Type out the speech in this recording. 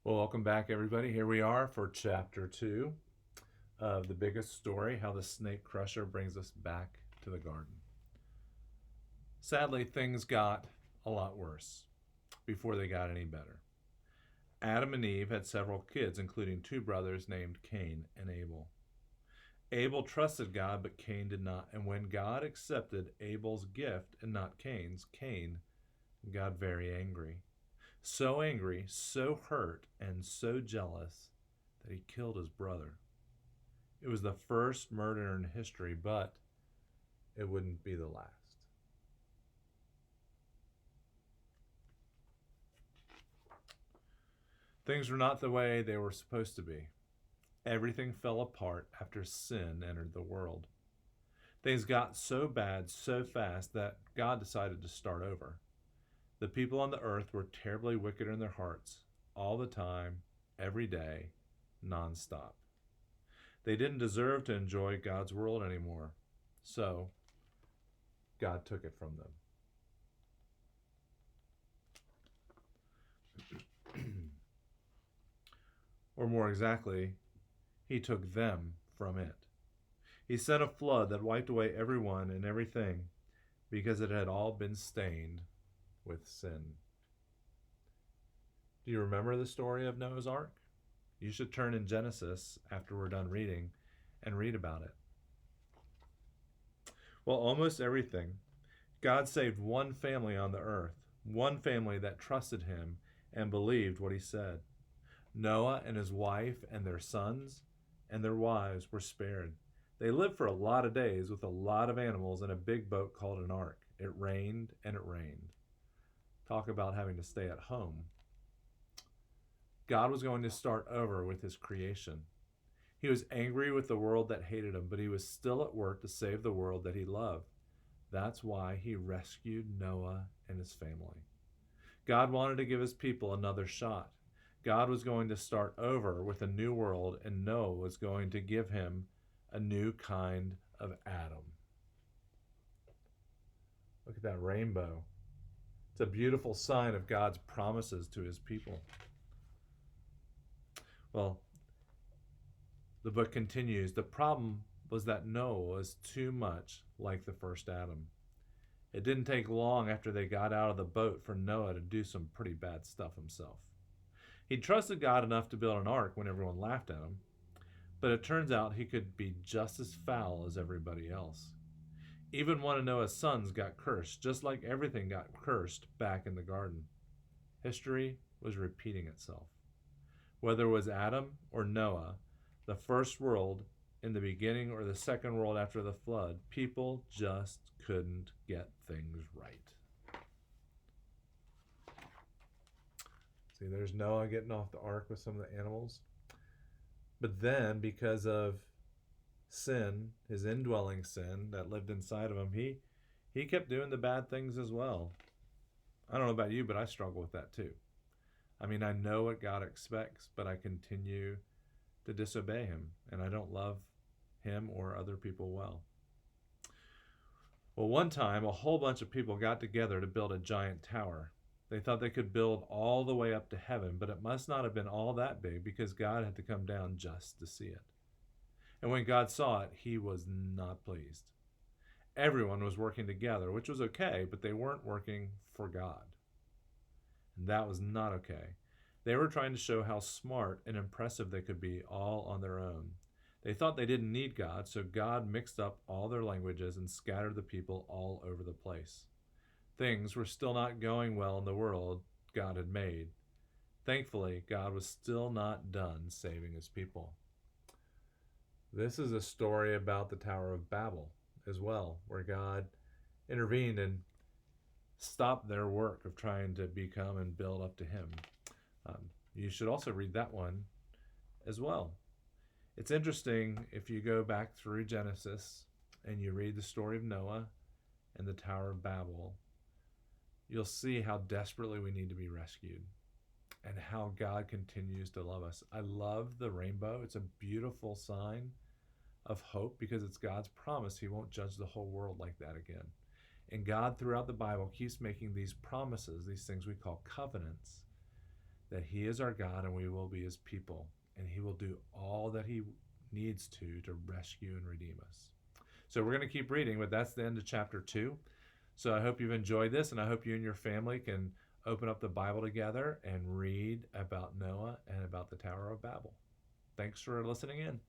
Well, welcome back, everybody. Here we are for chapter 2 of The Biggest Story, How the Snake Crusher Brings Us Back to the Garden. Sadly, things got a lot worse before they got any better. Adam and Eve had several kids, including two brothers named Cain and Abel. Abel trusted God, but Cain did not. And when God accepted Abel's gift and not Cain's, Cain got very angry. So angry, so hurt, and so jealous that he killed his brother. It was the first murder in history, but it wouldn't be the last. Things were not the way they were supposed to be. Everything fell apart after sin entered the world. Things got so bad so fast that God decided to start over. The people on the earth were terribly wicked in their hearts, all the time, every day, nonstop. They didn't deserve to enjoy God's world anymore, so God took it from them. Or more exactly, he took them from it. He sent a flood that wiped away everyone and everything because it had all been stained with sin. Do you remember the story of Noah's Ark? You should turn in Genesis after we're done reading and read about it. Well, almost everything. God saved one family on the earth, one family that trusted him and believed what he said. Noah and his wife and their sons and their wives were spared. They lived for a lot of days with a lot of animals in a big boat called an ark. It rained and it rained. Talk about having to stay at home. God was going to start over with his creation. He was angry with the world that hated him, but he was still at work to save the world that he loved. That's why he rescued Noah and his family. God wanted to give his people another shot. God was going to start over with a new world, and Noah was going to give him a new kind of Adam. Look at that rainbow. It's a beautiful sign of God's promises to his people. Well, the book continues. The problem was that Noah was too much like the first Adam. It didn't take long after they got out of the boat for Noah to do some pretty bad stuff himself. He trusted God enough to build an ark when everyone laughed at him, but it turns out he could be just as foul as everybody else. Even one of Noah's sons got cursed, just like everything got cursed back in the garden. History was repeating itself. Whether it was Adam or Noah, the first world in the beginning or the second world after the flood, people just couldn't get things right. See, there's Noah getting off the ark with some of the animals. But then, because of sin, his indwelling sin that lived inside of him, he kept doing the bad things as well. I don't know about you, but I struggle with that too. I mean, I know what God expects, but I continue to disobey him, and I don't love him or other people well. Well, one time, a whole bunch of people got together to build a giant tower. They thought they could build all the way up to heaven, but it must not have been all that big because God had to come down just to see it. And when God saw it, he was not pleased. Everyone was working together, which was okay, but they weren't working for God. And that was not okay. They were trying to show how smart and impressive they could be all on their own. They thought they didn't need God, so God mixed up all their languages and scattered the people all over the place. Things were still not going well in the world God had made. Thankfully, God was still not done saving his people. This is a story about the Tower of Babel as well, where God intervened and stopped their work of trying to become and build up to him. You should also read that one as well. It's interesting if you go back through Genesis and you read the story of Noah and the Tower of Babel, you'll see how desperately we need to be rescued and how God continues to love us. I love the rainbow. It's a beautiful sign of hope because it's God's promise he won't judge the whole world like that again. And God, throughout the Bible, keeps making these promises, these things we call covenants, that he is our God and we will be his people, and he will do all that he needs to rescue and redeem us. So we're going to keep reading, but that's the end of chapter 2. So I hope you've enjoyed this, and I hope you and your family can open up the Bible together and read about Noah and about the Tower of Babel. Thanks for listening in.